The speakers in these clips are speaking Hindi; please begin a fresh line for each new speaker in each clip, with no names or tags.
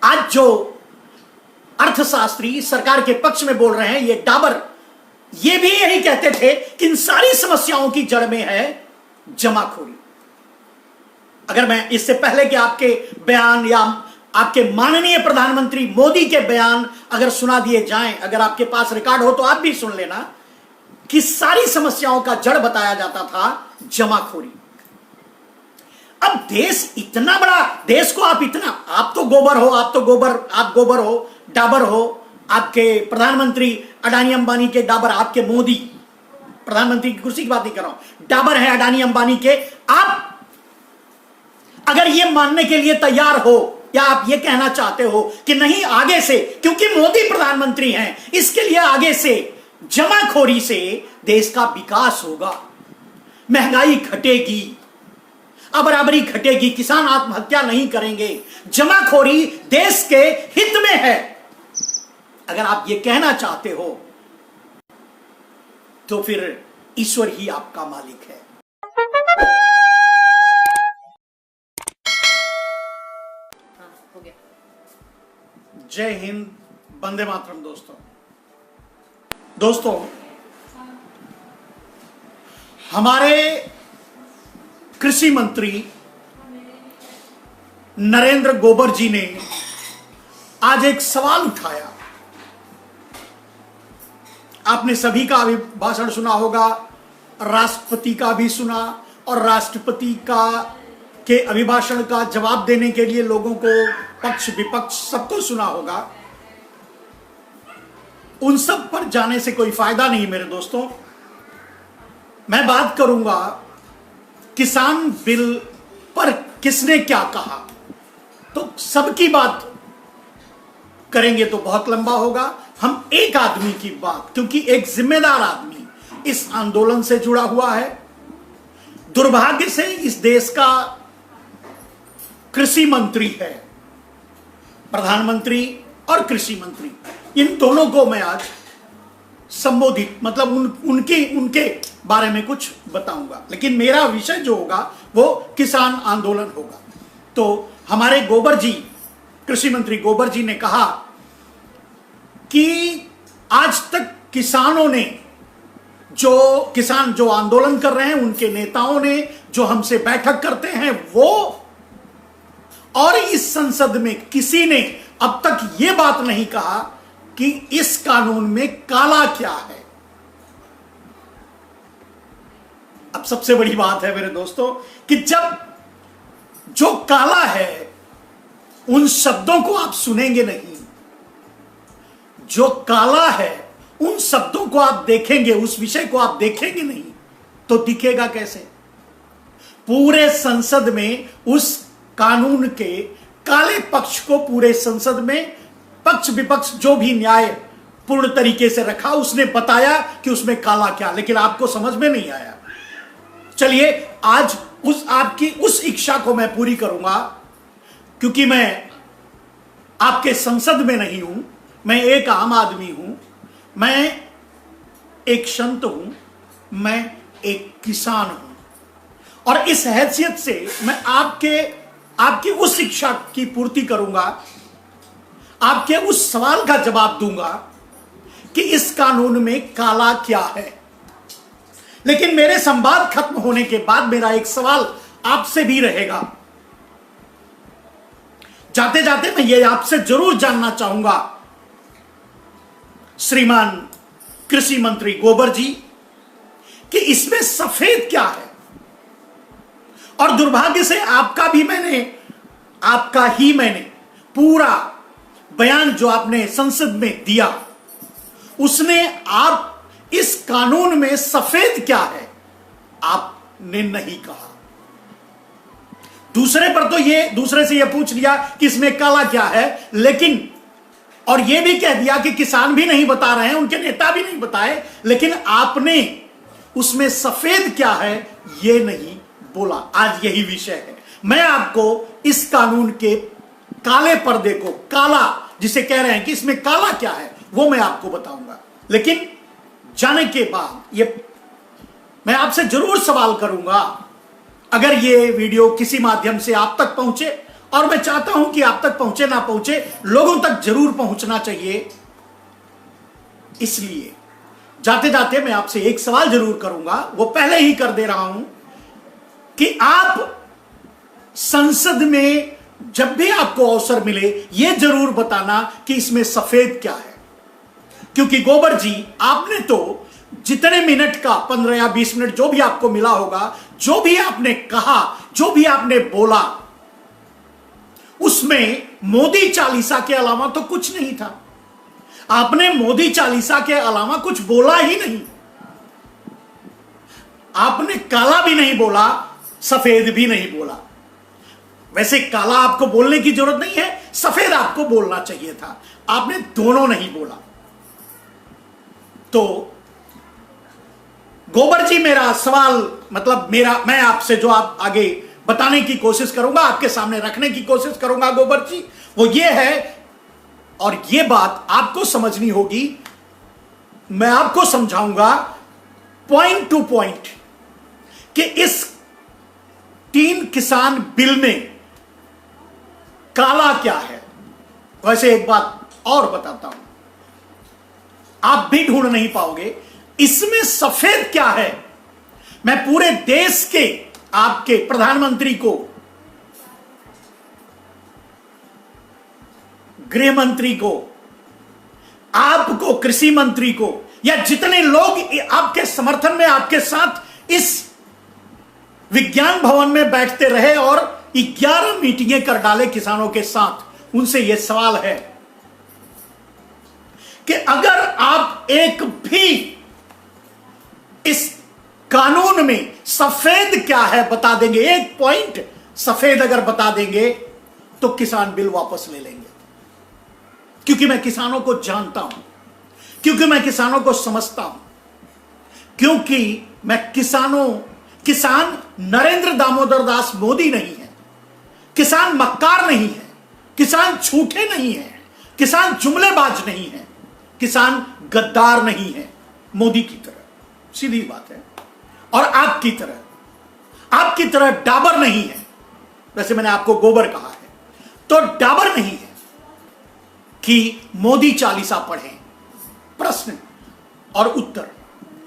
आज जो अर्थशास्त्री सरकार के पक्ष में बोल रहे हैं, ये डाबर, ये भी यही कहते थे कि इन सारी समस्याओं की जड़ में है जमाखोरी। अगर मैं इससे पहले कि आपके बयान या आपके माननीय प्रधानमंत्री मोदी के बयान अगर सुना दिए जाएं, अगर आपके पास रिकॉर्ड हो तो आप भी सुन लेना कि सारी समस्याओं का जड़ बताया जाता था जमाखोरी। अब देश इतना बड़ा, देश को आप इतना, आप तो गोबर हो, आप गोबर हो, डाबर हो, आपके प्रधानमंत्री अडानी अंबानी के डाबर, आपके मोदी प्रधानमंत्री की कुर्सी की बात नहीं कर रहा हूं, डाबर है अडानी अंबानी के। आप अगर ये मानने के लिए तैयार हो या आप ये कहना चाहते हो कि नहीं आगे से, क्योंकि मोदी प्रधानमंत्री हैं, इसके लिए आगे से जमाखोरी से देश का विकास होगा, महंगाई घटेगी, बराबरी घटेगी, किसान आत्महत्या नहीं करेंगे, जमाखोरी देश के हित में है, अगर आप ये कहना चाहते हो तो फिर ईश्वर ही आपका मालिक है।
हो गया।
जय हिंद, वंदे मातरम। दोस्तों, हमारे कृषि मंत्री नरेंद्र गोबर जी ने आज एक सवाल उठाया। आपने सभी का अभिभाषण सुना होगा, राष्ट्रपति का भी सुना, और राष्ट्रपति का के अभिभाषण का जवाब देने के लिए लोगों को पक्ष विपक्ष सबको सुना होगा। उन सब पर जाने से कोई फायदा नहीं मेरे दोस्तों। मैं बात करूंगा किसान बिल पर किसने क्या कहा, तो सबकी बात करेंगे तो बहुत लंबा होगा। हम एक आदमी की बात, क्योंकि एक जिम्मेदार आदमी इस आंदोलन से जुड़ा हुआ है। दुर्भाग्य से इस देश का कृषि मंत्री है, प्रधानमंत्री और कृषि मंत्री, इन दोनों को मैं आज संबोधित, मतलब उनके बारे में कुछ बताऊंगा, लेकिन मेरा विषय जो होगा वो किसान आंदोलन होगा। तो हमारे गोबर जी, कृषि मंत्री गोबर जी ने कहा कि आज तक किसानों ने, किसान जो आंदोलन कर रहे हैं, उनके नेताओं ने जो हमसे बैठक करते हैं वो, और इस संसद में किसी ने अब तक यह बात नहीं कहा कि इस कानून में काला क्या है। अब सबसे बड़ी बात है मेरे दोस्तों कि जब जो काला है उन शब्दों को आप सुनेंगे नहीं, जो काला है उन शब्दों को आप देखेंगे, उस विषय को आप देखेंगे नहीं, तो दिखेगा कैसे? पूरे संसद में उस कानून के काले पक्ष को, पूरे संसद में पक्ष विपक्ष जो भी न्याय पूर्ण तरीके से रखा, उसने बताया कि उसमें काला क्या, लेकिन आपको समझ में नहीं आया। चलिए आज आपकी उस इच्छा को मैं पूरी करूंगा, क्योंकि मैं आपके संसद में नहीं हूं, मैं एक आम आदमी हूं, मैं एक संत हूं, मैं एक किसान हूं, और इस हैसियत से मैं आपकी उस इच्छा की पूर्ति करूंगा, आपके उस सवाल का जवाब दूंगा कि इस कानून में काला क्या है। लेकिन मेरे संवाद खत्म होने के बाद मेरा एक सवाल आपसे भी रहेगा। जाते जाते मैं ये आपसे जरूर जानना चाहूंगा, श्रीमान कृषि मंत्री गोबर जी, कि इसमें सफेद क्या है। और दुर्भाग्य से आपका ही मैंने पूरा बयान जो आपने संसद में दिया, उसने आप इस कानून में सफेद क्या है आपने नहीं कहा। दूसरे से ये पूछ लिया कि इसमें काला क्या है, लेकिन और ये भी कह दिया कि किसान भी नहीं बता रहे हैं, उनके नेता भी नहीं बताए, लेकिन आपने उसमें सफेद क्या है ये नहीं बोला। आज यही विषय है। मैं आपको इस कानून के काले पर्दे को, काला जिसे कह रहे हैं कि इसमें काला क्या है, वो मैं आपको बताऊंगा। लेकिन जाने के बाद ये मैं आपसे जरूर सवाल करूंगा, अगर ये वीडियो किसी माध्यम से आप तक पहुंचे और मैं चाहता हूं कि आप तक पहुंचे ना पहुंचे, लोगों तक जरूर पहुंचना चाहिए। इसलिए जाते जाते मैं आपसे एक सवाल जरूर करूंगा, वो पहले ही कर दे रहा हूं कि आप संसद में जब भी आपको अवसर मिले यह जरूर बताना कि इसमें सफेद क्या है। क्योंकि गोबर जी, आपने तो जितने मिनट का 15 या 20 मिनट जो भी आपको मिला होगा, जो भी आपने कहा, जो भी आपने बोला, उसमें मोदी चालीसा के अलावा तो कुछ नहीं था। आपने मोदी चालीसा के अलावा कुछ बोला ही नहीं। आपने काला भी नहीं बोला, सफेद भी नहीं बोला। वैसे काला आपको बोलने की जरूरत नहीं है, सफेद आपको बोलना चाहिए था, आपने दोनों नहीं बोला। तो गोबर जी, मेरा सवाल मतलब मैं आपसे जो आप आगे बताने की कोशिश करूंगा, आपके सामने रखने की कोशिश करूंगा गोबर जी, वो ये है, और ये बात आपको समझनी होगी, मैं आपको समझाऊंगा पॉइंट टू पॉइंट कि इस 3 किसान बिल में काला क्या है। वैसे एक बात और बताता हूं, आप भी ढूंढ नहीं पाओगे, इसमें सफेद क्या है। मैं पूरे देश के आपके प्रधानमंत्री को, गृह मंत्री को, आपको, कृषि मंत्री को, या जितने लोग आपके समर्थन में आपके साथ इस विज्ञान भवन में बैठते रहे और 11 मीटिंगें कर डाले किसानों के साथ, उनसे यह सवाल है कि अगर आप एक भी इस कानून में सफेद क्या है बता देंगे, एक पॉइंट सफेद अगर बता देंगे, तो किसान बिल वापस ले लेंगे। क्योंकि मैं किसानों को जानता हूं, क्योंकि मैं किसानों को समझता हूं, क्योंकि मैं किसान नरेंद्र दामोदर दास मोदी नहीं है, किसान मक्कार नहीं है, किसान झूठे नहीं है, किसान जुमलेबाज नहीं है, किसान गद्दार नहीं है मोदी की तरह, सीधी बात है। और आपकी तरह डाबर नहीं है। वैसे मैंने आपको गोबर कहा है, तो डाबर नहीं है कि मोदी चालीसा पढ़ें। प्रश्न और उत्तर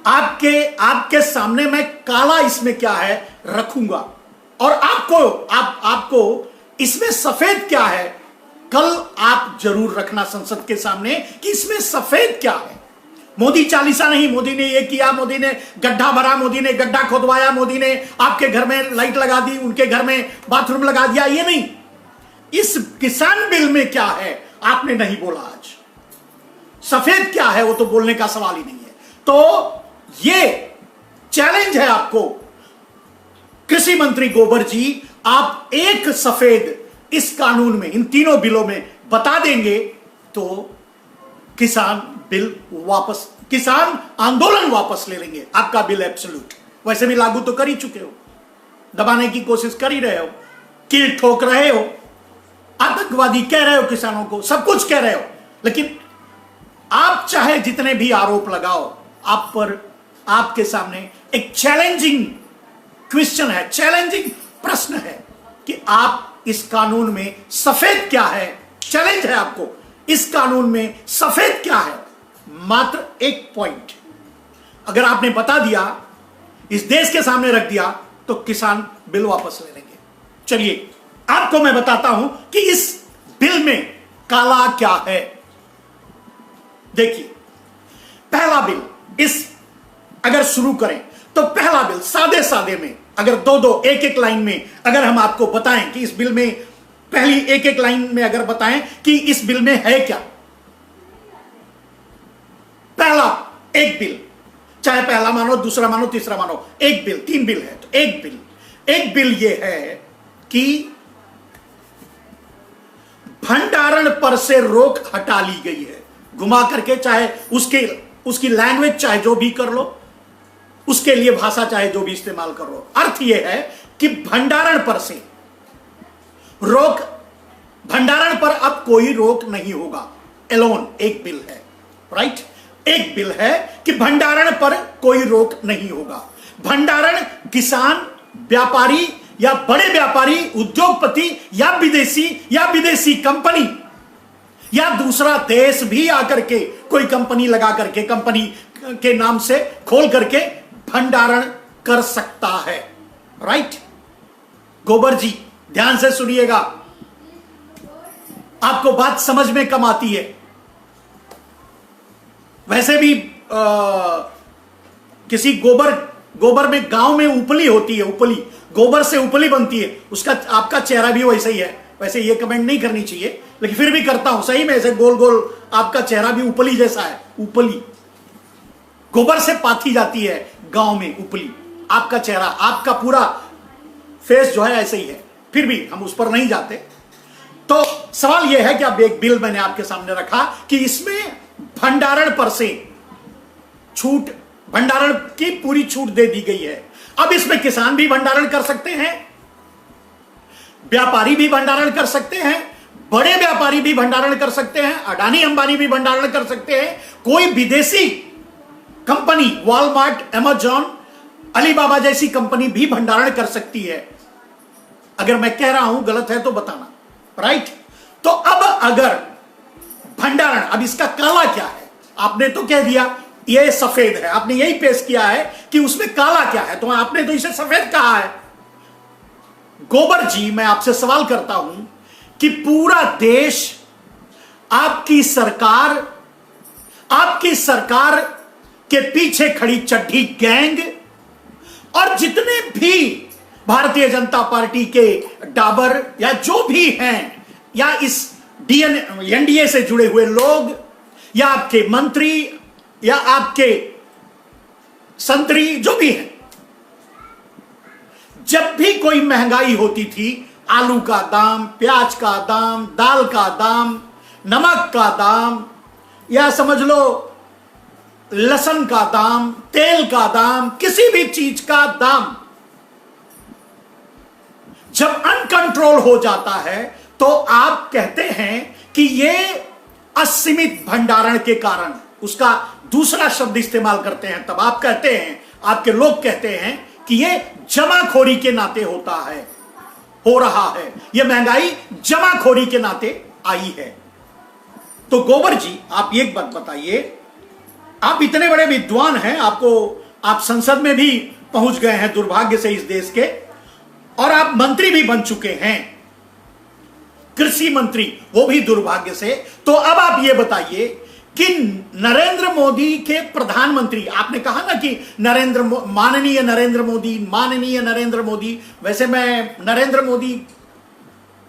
आपके सामने मैं काला इसमें क्या है रखूंगा, और आपको इसमें सफेद क्या है कल आप जरूर रखना संसद के सामने कि इसमें सफेद क्या है। मोदी चालीसा नहीं, मोदी ने ये किया, मोदी ने गड्ढा भरा, मोदी ने गड्ढा खोदवाया, मोदी ने आपके घर में लाइट लगा दी, उनके घर में बाथरूम लगा दिया, ये नहीं। इस किसान बिल में क्या है आपने नहीं बोला। आज सफेद क्या है वो तो बोलने का सवाल ही नहीं है। तो ये चैलेंज है आपको, कृषि मंत्री गोबर जी, आप एक सफेद इस कानून में, इन तीनों बिलों में बता देंगे तो किसान आंदोलन वापस ले लेंगे। आपका बिल एब्सोल्यूट वैसे भी लागू तो कर ही चुके हो, दबाने की कोशिश कर ही रहे हो, कील ठोक रहे हो, आतंकवादी कह रहे हो किसानों को, सब कुछ कह रहे हो, लेकिन आप चाहे जितने भी आरोप लगाओ, आप पर आपके सामने एक चैलेंजिंग क्वेश्चन है, चैलेंजिंग प्रश्न है कि आप इस कानून में सफेद क्या है। चैलेंज है आपको, इस कानून में सफेद क्या है। मात्र एक पॉइंट अगर आपने बता दिया, इस देश के सामने रख दिया, तो किसान बिल वापस ले लेंगे। चलिए आपको मैं बताता हूं कि इस बिल में काला क्या है। देखिए, पहला बिल, अगर शुरू करें तो पहला बिल सादे में, अगर दो एक लाइन में अगर हम आपको बताएं कि इस बिल में, पहली एक लाइन में अगर बताएं कि इस बिल में है क्या। पहला एक बिल, चाहे पहला मानो, दूसरा मानो, तीसरा मानो, एक बिल, 3 बिल है, तो एक बिल यह है कि भंडारण पर से रोक हटा ली गई है। घुमा करके, चाहे उसकी लैंग्वेज चाहे जो भी कर लो, उसके लिए भाषा चाहे जो भी इस्तेमाल कर लो, अर्थ यह है कि भंडारण पर से रोक, भंडारण पर अब कोई रोक नहीं होगा। एलोन एक बिल है, राइट। एक बिल है कि भंडारण पर कोई रोक नहीं होगा। भंडारण किसान, व्यापारी या बड़े व्यापारी, उद्योगपति या विदेशी कंपनी या दूसरा देश भी आकर के कोई कंपनी लगा करके, कंपनी के नाम से खोल करके भंडारण कर सकता है। राइट? गोबर जी ध्यान से सुनिएगा, आपको बात समझ में कम आती है। वैसे भी किसी गोबर में, गांव में उपली होती है, उपली, गोबर से उपली बनती है, उसका आपका चेहरा भी वैसे ही है। वैसे ये कमेंट नहीं करनी चाहिए, लेकिन फिर भी करता हूं, सही में ऐसे गोल गोल आपका चेहरा भी उपली जैसा है। उपली गोबर से पाथी जाती है गांव में, उपली। आपका चेहरा, आपका पूरा फेस जो है ऐसे ही है, फिर भी हम उस पर नहीं जाते। तो सवाल यह है कि अब एक बिल मैंने आपके सामने रखा कि इसमें भंडारण पर से छूट, भंडारण की पूरी छूट दे दी गई है। अब इसमें किसान भी भंडारण कर सकते हैं, व्यापारी भी भंडारण कर सकते हैं, बड़े व्यापारी भी भंडारण कर सकते हैं, अडानी अंबानी भी भंडारण कर सकते हैं, कोई विदेशी कंपनी, वॉलमार्ट, अमेजॉन, अलीबाबा जैसी कंपनी भी भंडारण कर सकती है। अगर मैं कह रहा हूं गलत है तो बताना। राइट? तो अब अगर भंडारण, अब इसका काला क्या है? आपने तो कह दिया ये सफेद है, आपने यही पेश किया है कि उसमें काला क्या है, तो आपने तो इसे सफेद कहा है। गोबर जी, मैं आपसे सवाल करता हूं कि पूरा देश, आपकी सरकार के पीछे खड़ी चड्ढी गैंग और जितने भी भारतीय जनता पार्टी के डाबर या जो भी हैं, या इस एनडीए से जुड़े हुए लोग, या आपके मंत्री, या आपके संतरी, जो भी हैं, जब भी कोई महंगाई होती थी, आलू का दाम, प्याज का दाम, दाल का दाम, नमक का दाम, या समझ लो लहसुन का दाम, तेल का दाम, किसी भी चीज का दाम जब अनकंट्रोल हो जाता है, तो आप कहते हैं कि यह असीमित भंडारण के कारण, उसका दूसरा शब्द इस्तेमाल करते हैं, तब आप कहते हैं, आपके लोग कहते हैं कि यह जमाखोरी के नाते होता है, हो रहा है, यह महंगाई जमाखोरी के नाते आई है। तो गोबर जी, आप एक बात बताइए, आप इतने बड़े विद्वान हैं, आप संसद में भी पहुंच गए हैं दुर्भाग्य से इस देश के, और आप मंत्री भी बन चुके हैं, कृषि मंत्री, वो भी दुर्भाग्य से। तो अब आप ये बताइए कि नरेंद्र मोदी के प्रधानमंत्री, आपने कहा ना कि माननीय नरेंद्र मोदी, वैसे मैं नरेंद्र मोदी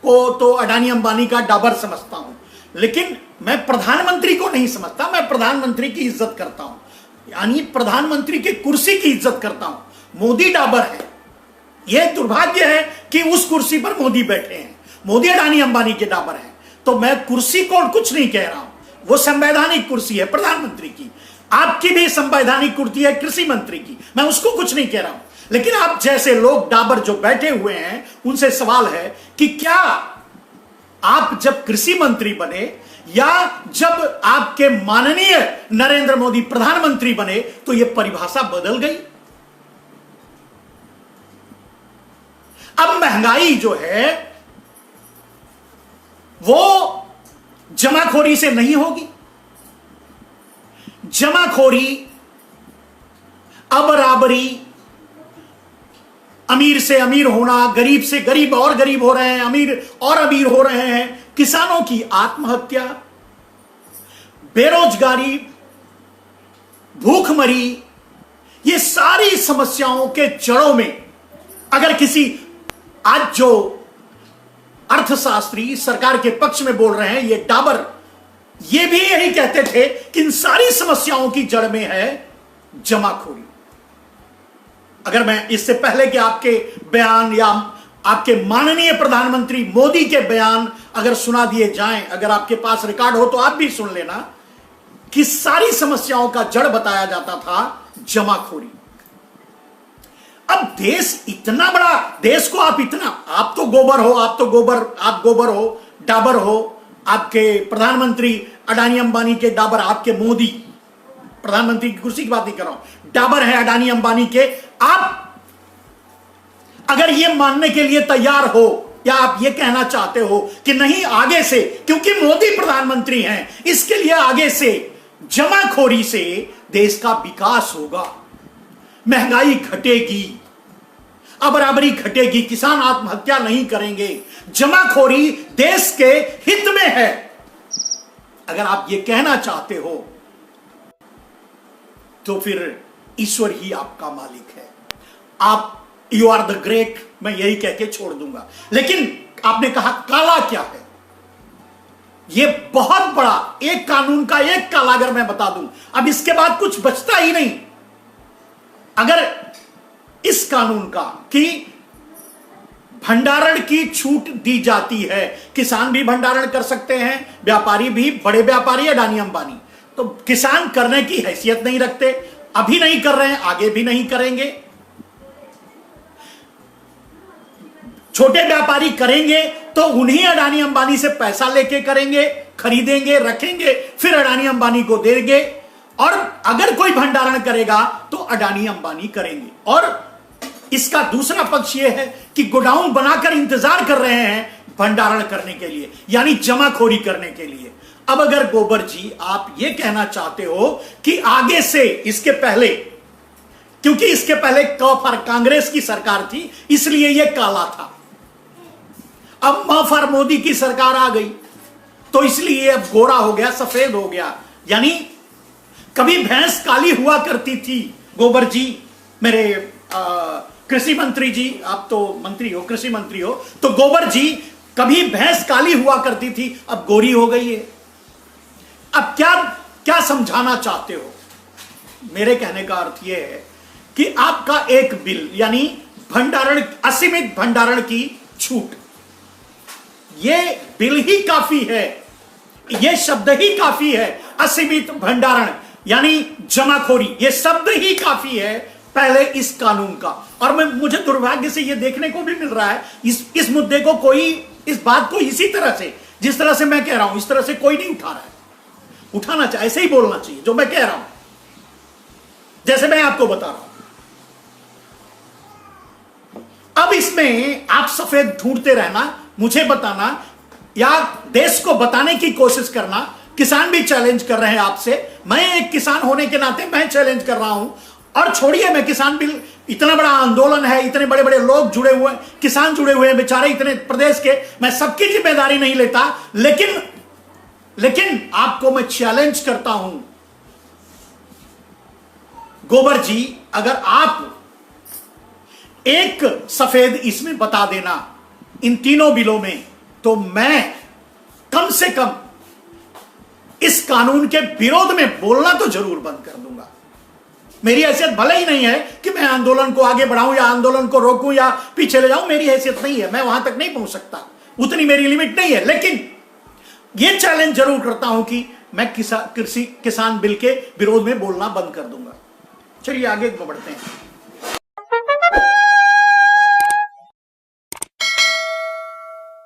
को तो अडानी अंबानी का डाबर समझता हूं, लेकिन मैं प्रधानमंत्री को नहीं समझता, मैं प्रधानमंत्री की इज्जत करता हूं, यानी प्रधानमंत्री की कुर्सी की इज्जत करता हूं। मोदी डाबर है, यह दुर्भाग्य है कि उस कुर्सी पर मोदी बैठे हैं, मोदी अडानी अंबानी के डाबर हैं। तो मैं कुर्सी को कुछ नहीं कह रहा हूं, वो संवैधानिक कुर्सी है प्रधानमंत्री की, आपकी भी संवैधानिक कुर्सी है कृषि मंत्री की, मैं उसको कुछ नहीं कह रहा हूं। लेकिन आप जैसे लोग डाबर जो बैठे हुए हैं, उनसे सवाल है कि क्या आप जब कृषि मंत्री बने, या जब आपके माननीय नरेंद्र मोदी प्रधानमंत्री बने, तो यह परिभाषा बदल गई? अब महंगाई जो है वो जमाखोरी से नहीं होगी। जमाखोरी, अबराबरी, अमीर से अमीर होना, गरीब से गरीब और गरीब हो रहे हैं, अमीर और अमीर हो रहे हैं, किसानों की आत्महत्या, बेरोजगारी, भूखमरी, ये सारी समस्याओं के जड़ों में अगर किसी, आज जो अर्थशास्त्री सरकार के पक्ष में बोल रहे हैं, ये डाबर, ये भी यही कहते थे कि इन सारी समस्याओं की जड़ में है जमाखोरी। अगर मैं इससे पहले कि आपके बयान या आपके माननीय प्रधानमंत्री मोदी के बयान अगर सुना दिए जाएं, अगर आपके पास रिकॉर्ड हो तो आप भी सुन लेना, कि सारी समस्याओं का जड़ बताया जाता था जमाखोरी। अब देश इतना बड़ा, देश को आप इतना, आप तो गोबर हो, आप गोबर हो, डाबर हो, आपके प्रधानमंत्री अडानी अंबानी के डाबर, आपके मोदी, प्रधानमंत्री की कुर्सी की बात नहीं कर रहा हूं, डाबर है अडानी अंबानी के, अगर ये मानने के लिए तैयार हो या आप ये कहना चाहते हो कि नहीं आगे से, क्योंकि मोदी प्रधानमंत्री हैं, इसके लिए आगे से जमाखोरी से देश का विकास होगा, महंगाई घटेगी, बराबरी घटेगी, किसान आत्महत्या नहीं करेंगे, जमाखोरी देश के हित में है, अगर आप ये कहना चाहते हो तो फिर ईश्वर ही आपका मालिक है। आप यू आर द ग्रेट, मैं यही कह के छोड़ दूंगा। लेकिन आपने कहा काला क्या है, यह बहुत बड़ा एक कानून का एक काला अगर मैं बता दूं, अब इसके बाद कुछ बचता ही नहीं। अगर इस कानून का कि भंडारण की छूट दी जाती है, किसान भी भंडारण कर सकते हैं, व्यापारी भी, बड़े व्यापारी, अडानी अंबानी, तो किसान करने की हैसियत नहीं रखते, अभी नहीं कर रहे हैं, आगे भी नहीं करेंगे। छोटे व्यापारी करेंगे तो उन्हीं अडानी अंबानी से पैसा लेके करेंगे, खरीदेंगे, रखेंगे, फिर अडानी अंबानी को देंगे, और अगर कोई भंडारण करेगा तो अडानी अंबानी करेंगे। और इसका दूसरा पक्ष यह है कि गोडाउन बनाकर इंतजार कर रहे हैं भंडारण करने के लिए, यानी जमाखोरी करने के लिए। अब अगर गोबर जी आप यह कहना चाहते हो कि आगे से, इसके पहले, क्योंकि इसके पहले कांग्रेस की सरकार थी इसलिए यह काला था, अब म फॉर मोदी की सरकार आ गई तो इसलिए अब गोरा हो गया, सफेद हो गया। यानी कभी भैंस काली हुआ करती थी, गोबर जी, मेरे कृषि मंत्री जी, आप तो मंत्री हो, कृषि मंत्री हो, तो गोबर जी कभी भैंस काली हुआ करती थी, अब गोरी हो गई है। अब क्या क्या समझाना चाहते हो? मेरे कहने का अर्थ यह है कि आपका एक बिल, यानी भंडारण, असीमित भंडारण की छूट, यह बिल ही काफी है, यह शब्द ही काफी है, असीमित भंडारण यानी जमाखोरी, यह शब्द ही काफी है पहले इस कानून का। और मुझे दुर्भाग्य से यह देखने को भी मिल रहा है, इस मुद्दे को कोई, इस बात को इसी तरह से, जिस तरह से मैं कह रहा हूं, इस तरह से कोई नहीं उठा रहा है। उठाना चाहिए, ऐसे ही बोलना चाहिए जो मैं कह रहा हूं, जैसे मैं आपको बता रहा हूं। अब इसमें आप सफेद ढूंढते रहना, मुझे बताना या देश को बताने की कोशिश करना। किसान भी चैलेंज कर रहे हैं आपसे, मैं एक किसान होने के नाते मैं चैलेंज कर रहा हूं। और छोड़िए, मैं किसान बिल, इतना बड़ा आंदोलन है, इतने बड़े बड़े लोग जुड़े हुए हैं, किसान जुड़े हुए हैं बेचारे इतने प्रदेश के, मैं सबकी जिम्मेदारी नहीं लेता, लेकिन आपको मैं चैलेंज करता हूं, गोबर जी, अगर आप एक सफेद इसमें बता देना इन तीनों बिलों में, तो मैं कम से कम इस कानून के विरोध में बोलना तो जरूर बंद कर दूंगा। मेरी हैसियत भले ही नहीं है कि मैं आंदोलन को आगे बढ़ाऊं या आंदोलन को रोकूं या पीछे ले जाऊं, मेरी हैसियत नहीं है, मैं वहां तक नहीं पहुंच सकता, उतनी मेरी लिमिट नहीं है। लेकिन यह चैलेंज जरूर करता हूं कि मैं किसान बिल के विरोध में बोलना बंद कर दूंगा। चलिए आगे बढ़ते हैं।